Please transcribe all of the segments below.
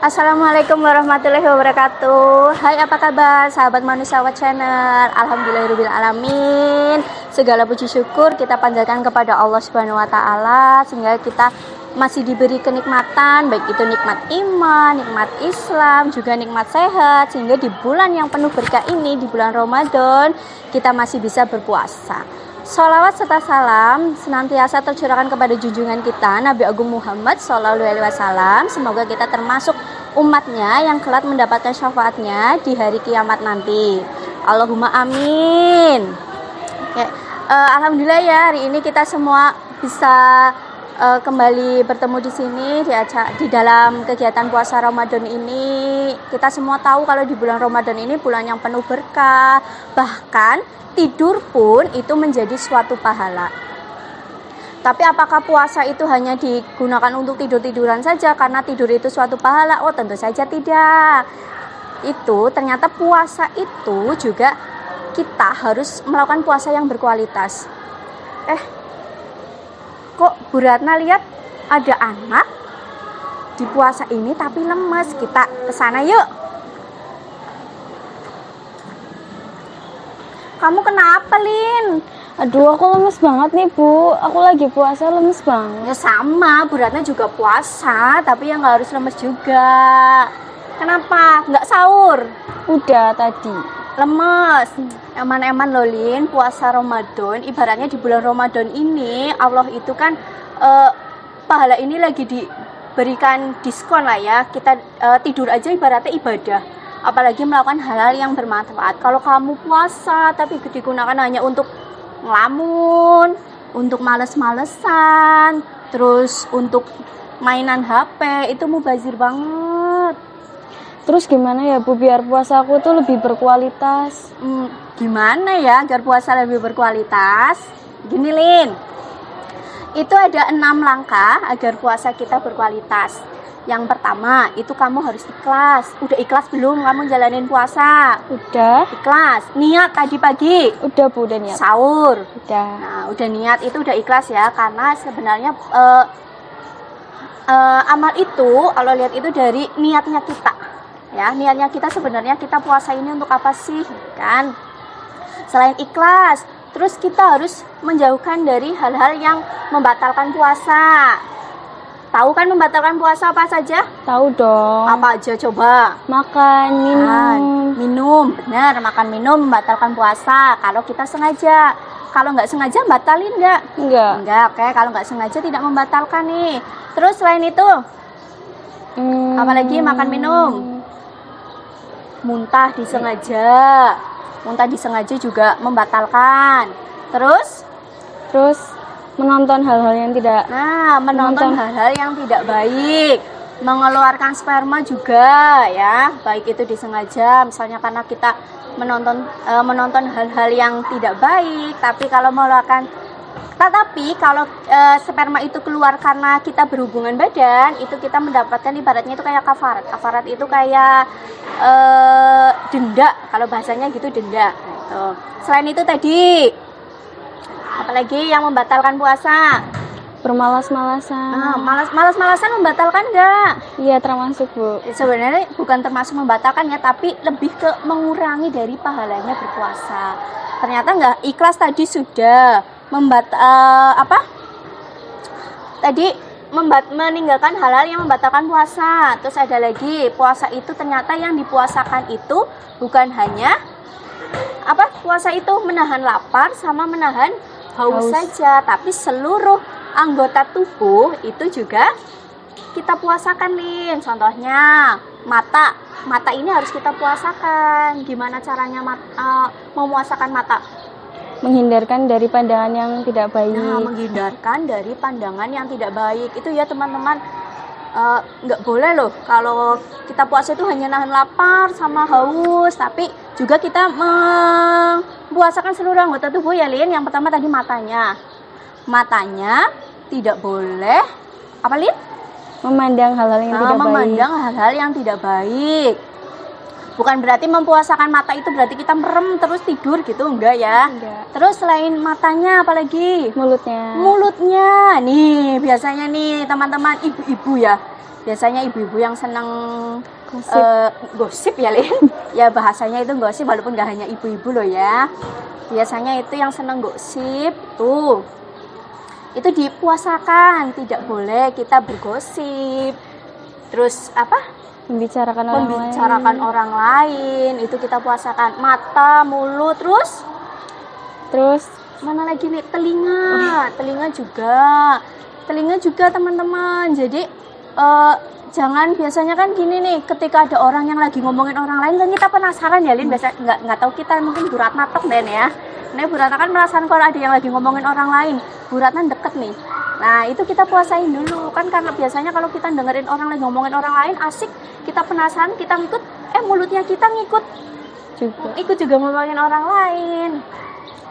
Assalamualaikum warahmatullahi wabarakatuh. Hai, apa kabar sahabat Manusiawa Channel? Alhamdulillahirobbilalamin. Segala puji syukur kita panjatkan kepada Allah Subhanahu wa taala sehingga kita masih diberi kenikmatan, baik itu nikmat iman, nikmat Islam, juga nikmat sehat, sehingga di bulan yang penuh berkah ini, di bulan Ramadan, kita masih bisa berpuasa. Sholawat serta salam senantiasa tercurahkan kepada junjungan kita Nabi Agung Muhammad SAW. Semoga kita termasuk umatnya yang kelak mendapatkan syafaatnya di hari kiamat nanti. Allahumma amin. Alhamdulillah ya, hari ini kita semua bisa kembali bertemu di sini di dalam kegiatan puasa Ramadan ini. Kita semua tahu kalau di bulan Ramadan ini bulan yang penuh berkah, bahkan tidur pun itu menjadi suatu pahala. Tapi apakah puasa itu hanya digunakan untuk tidur-tiduran saja karena tidur itu suatu pahala? Oh, tentu saja tidak. Itu ternyata puasa itu juga kita harus melakukan puasa yang berkualitas. Kok Bu Ratna lihat ada anak di puasa ini tapi lemes? Kita kesana yuk. Kamu kenapa, Lin? Aduh, aku lemes banget nih, Bu. Aku lagi puasa, lemes banget. Ya sama, Bu Ratna juga puasa, tapi ya nggak harus lemes juga. Kenapa? Nggak sahur? Udah tadi. Lemes. Eman-eman loh, Lin. Puasa Ramadan, ibaratnya di bulan Ramadan ini, Allah itu kan pahala ini lagi diberikan diskon lah ya. Kita tidur aja ibaratnya ibadah. Apalagi melakukan hal-hal yang bermanfaat. Kalau kamu puasa tapi digunakan hanya untuk ngelamun, untuk males-malesan, terus untuk mainan HP, itu mubazir banget. Terus gimana ya, Bu, biar puasa aku tuh lebih berkualitas? Gimana ya agar puasa lebih berkualitas? Gini, Lin, itu ada 6 langkah agar puasa kita berkualitas. Yang pertama, itu kamu harus ikhlas. Udah ikhlas belum kamu jalanin puasa? Udah. Ikhlas. Niat tadi pagi? Udah, Bu, udah niat. Sahur? Udah. Nah, udah niat itu udah ikhlas ya. Karena sebenarnya amal itu, kalau lihat itu dari niatnya kita. Ya, niatnya kita sebenarnya kita puasa ini untuk apa sih? Kan? Selain ikhlas, terus kita harus menjauhkan dari hal-hal yang membatalkan puasa. Tahu kan membatalkan puasa apa saja? Tahu dong. Apa aja coba? Makan, minum. Minum, benar. Makan, minum membatalkan puasa. Kalau kita sengaja. Kalau nggak sengaja, batalin nggak? Enggak. Enggak, oke. Kalau nggak sengaja tidak membatalkan nih. Terus selain itu, apalagi makan, minum? Muntah disengaja. Muntah disengaja juga membatalkan. Terus menonton hal-hal yang tidak menonton hal-hal yang tidak baik, mengeluarkan sperma juga ya, baik itu disengaja, misalnya karena kita menonton hal-hal yang tidak baik, tapi kalau sperma itu keluar karena kita berhubungan badan, itu kita mendapatkan ibaratnya itu kayak kafarat itu kayak denda, kalau bahasanya gitu, denda gitu. Selain itu tadi apalagi yang membatalkan puasa? bermalas-malasan. Malas-malasan membatalkan enggak? Iya, termasuk, Bu. Sebenarnya bukan termasuk membatalkan ya, tapi lebih ke mengurangi dari pahalanya berpuasa. Ternyata enggak ikhlas tadi sudah meninggalkan hal-hal yang membatalkan puasa. Terus ada lagi, puasa itu ternyata yang dipuasakan itu bukan hanya puasa itu menahan lapar sama menahan haus saja, tapi seluruh anggota tubuh itu juga kita puasakan, Lin. Contohnya mata ini harus kita puasakan. Gimana caranya memuasakan mata? Menghindarkan dari pandangan yang tidak baik. Menghindarkan dari pandangan yang tidak baik itu ya teman-teman. Nggak boleh loh kalau kita puasa itu hanya nahan lapar sama haus, tapi juga kita mempuasakan seluruh anggota tubuh ya, Lin. Yang pertama tadi matanya tidak boleh Lin? Memandang hal-hal yang tidak baik. Memandang hal-hal yang tidak baik. Bukan berarti mempuasakan mata itu berarti kita merem terus tidur gitu, enggak ya. Terus selain matanya apalagi? Mulutnya. Nih biasanya nih teman-teman ibu-ibu ya, biasanya ibu-ibu yang senang Gosip. gosip ya Lin. Ya bahasanya itu gosip, walaupun gak hanya ibu-ibu loh ya. Biasanya itu yang senang gosip tuh, itu dipuasakan, tidak boleh kita bergosip. Terus apa? Membicarakan orang lain, itu kita puasakan. Mata, mulut, terus mana lagi nih, telinga juga teman-teman. Jadi jangan, biasanya kan gini nih, ketika ada orang yang lagi ngomongin orang lain kan kita penasaran ya Lin, biasa nggak tahu kita, mungkin Bu Ratna tok deh ya. Nah Bu Ratna kan perasaan kalau ada yang lagi ngomongin orang lain, Bu Ratna deket nih. Nah itu kita puasain dulu kan, karena biasanya kalau kita dengerin orang lagi ngomongin orang lain asik, kita penasaran, kita ngikut, mulutnya kita ikut juga ngomongin orang lain.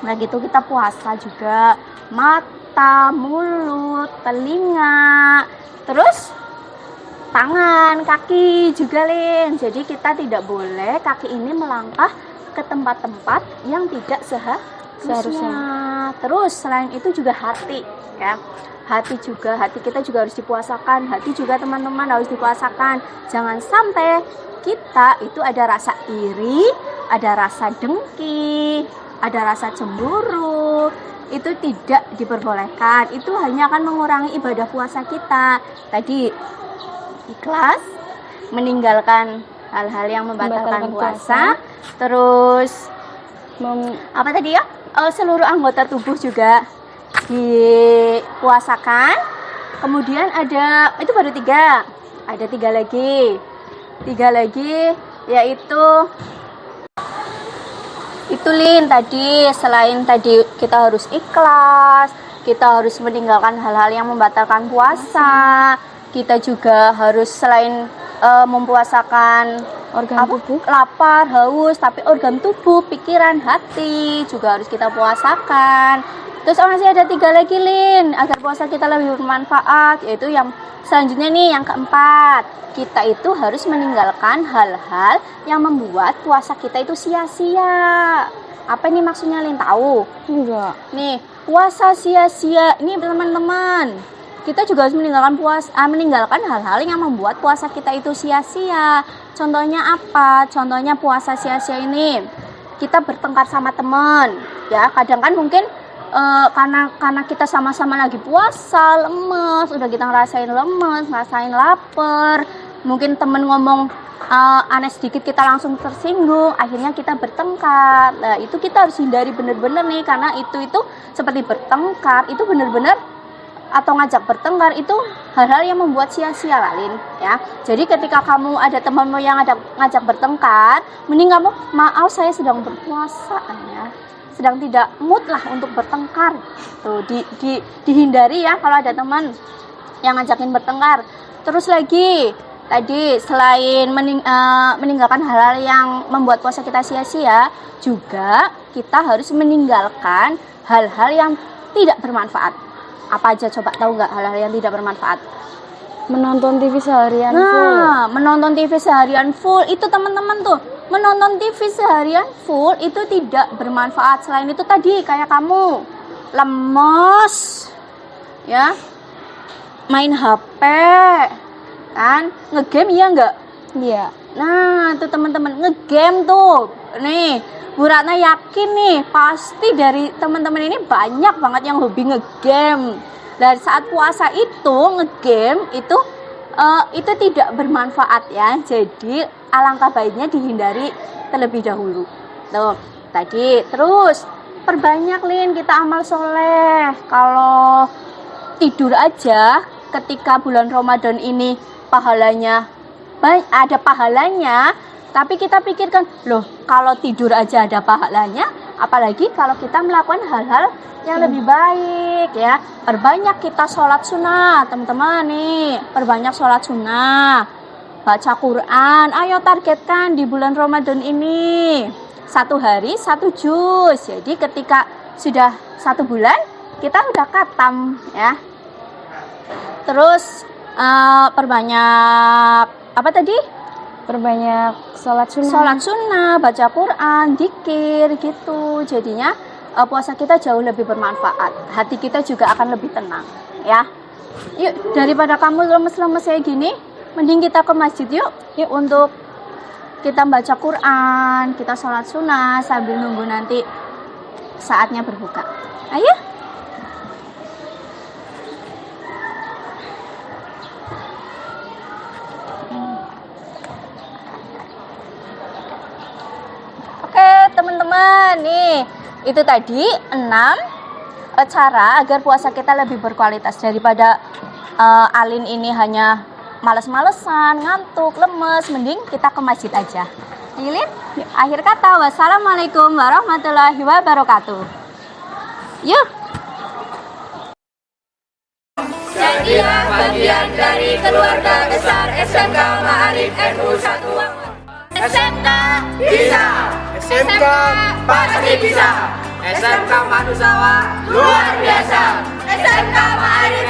Nah gitu kita puasa juga. Mata, mulut, telinga, terus tangan, kaki juga Lin. Jadi kita tidak boleh kaki ini melangkah ke tempat-tempat yang tidak seharusnya. Terus selain itu juga hati ya. Hati kita juga harus dipuasakan. Hati juga teman-teman harus dipuasakan. Jangan sampai kita itu ada rasa iri, ada rasa dengki, ada rasa cemburu. Itu tidak diperbolehkan. Itu hanya akan mengurangi ibadah puasa kita. Tadi ikhlas, meninggalkan hal-hal yang membatalkan puasa. Terus apa tadi ya? Seluruh anggota tubuh juga dipuasakan. Kemudian ada, itu baru 3. Ada 3 lagi. 3 lagi yaitu itu Lin tadi. Selain tadi kita harus ikhlas, kita harus meninggalkan hal-hal yang membatalkan puasa. Kita juga harus selain mempuasakan organ tubuh, lapar, haus, tapi organ tubuh, pikiran, hati juga harus kita puasakan. Terus masih ada 3 lagi Lin, agar puasa kita lebih bermanfaat, yaitu yang selanjutnya nih, yang keempat. Kita itu harus meninggalkan hal-hal yang membuat puasa kita itu sia-sia. Apa ini maksudnya Lin, tahu? Enggak. Nih, puasa sia-sia ini teman-teman. Kita juga harus meninggalkan hal-hal yang membuat puasa kita itu sia-sia. Contohnya apa? Contohnya puasa sia-sia ini, kita bertengkar sama teman. Ya, kadang kan mungkin karena kita sama-sama lagi puasa, lemes, udah kita ngerasain lemes, ngerasain lapar. Mungkin temen ngomong aneh sedikit, kita langsung tersinggung, akhirnya kita bertengkar. Nah, itu kita harus hindari bener-bener nih, karena itu seperti bertengkar, itu bener-bener, atau ngajak bertengkar, itu hal-hal yang membuat sia-sia Lin ya. Jadi ketika kamu ada temanmu yang ngajak bertengkar, mending kamu, maaf saya sedang berpuasa ya, sedang tidak mood lah untuk bertengkar. Tuh dihindari ya kalau ada teman yang ngajakin bertengkar. Terus lagi tadi, selain meninggalkan hal-hal yang membuat puasa kita sia-sia, juga kita harus meninggalkan hal-hal yang tidak bermanfaat. Apa aja coba, tahu nggak hal-hal yang tidak bermanfaat? Menonton TV seharian full. Menonton TV seharian full itu teman-teman tuh, menonton TV seharian full itu tidak bermanfaat. Selain itu tadi, kayak kamu lemes ya, main HP kan, ngegame ya enggak? Iya. Nah tuh teman-teman, ngegame tuh nih, Bu Ratna yakin nih pasti dari teman-teman ini banyak banget yang hobi ngegame. Dan saat puasa itu ngegame itu tidak bermanfaat ya. Jadi alangkah baiknya dihindari terlebih dahulu. Tuh tadi. Terus perbanyak Lin kita amal soleh. Kalau tidur aja ketika bulan Ramadan ini pahalanya ada pahalanya. Tapi kita pikirkan, loh kalau tidur aja ada pahalanya, apalagi kalau kita melakukan hal-hal yang lebih baik ya. Perbanyak kita sholat sunnah teman-teman nih, perbanyak sholat sunnah, baca Quran. Ayo targetkan di bulan Ramadan ini 1 hari 1 juz. Jadi ketika sudah 1 bulan kita udah khatam ya. Terus perbanyak apa tadi? Perbanyak sholat sunnah, baca Quran, zikir gitu. Jadinya puasa kita jauh lebih bermanfaat. Hati kita juga akan lebih tenang ya. Yuk, daripada kamu lemes-lemes kayak gini, mending kita ke masjid yuk. Yuk untuk kita baca Quran, kita sholat sunnah sambil nunggu nanti saatnya berbuka. Ayo. Oke teman-teman, nih itu tadi 6 cara agar puasa kita lebih berkualitas daripada Alin ini hanya males-malesan, ngantuk, lemes, mending kita ke masjid aja. Lilin, akhir kata, wassalamualaikum warahmatullahi wabarakatuh. Yuk. Jadilah bagian dari keluarga besar SMK Ma'arif NU 1. SMK bisa, SMK pasti bisa, SMK Manusawa luar biasa, SMK Ma'arif